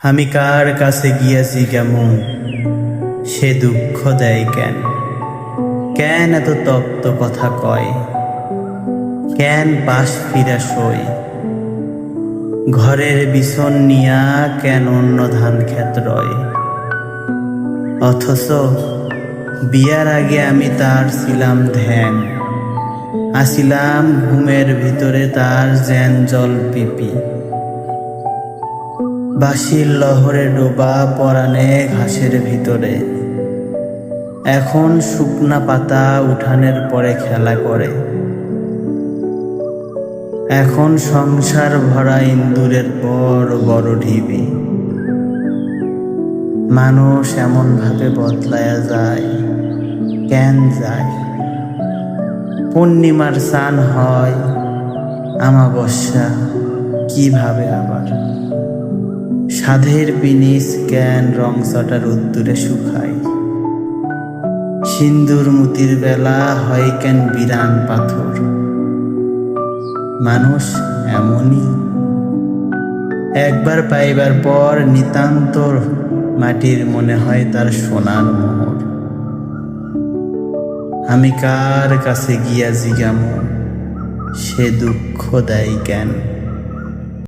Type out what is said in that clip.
আমি কার কাছে গিয়াছি কেমন, সে দুঃখ দেয় কেন? কেন এত তপ্ত কথা কয়? কেন পাশ ফিরা সই? ঘরের বিছন নিয়া কেন অন্য ধান ক্ষেত রয়? অথচ বিয়ার আগে আমি তার ছিলাম ধ্যান, আসিলাম ঘুমের ভিতরে তার জ্যান জল পিপি। বাঁশির লহরে ডোবা পরাণে ঘাসের ভিতরে, এখন শুকনা পাতা উঠানের পরে খেলা করে। এখন সংসার ভরা ইন্দুরের বড় বড় ঢিবি। মানুষ এমন ভাবে বদলায়া যায়, কেন যায়? পূর্ণিমার চান হয়, আমাবস্যা কিভাবে আবার? সাধের পিনিস কেন রং চটা রোদ্দুরে শুকায়? সিন্দুর মুতির বেলা হয় কেন বিরান পাথর? মানুষ এমনই, একবার পাইবার পর নিতান্ত মাটির মনে হয় তার সোনার মোহর। আমি কার কাছে গিয়া জিগামো, সে দুঃখ দেয় কেন?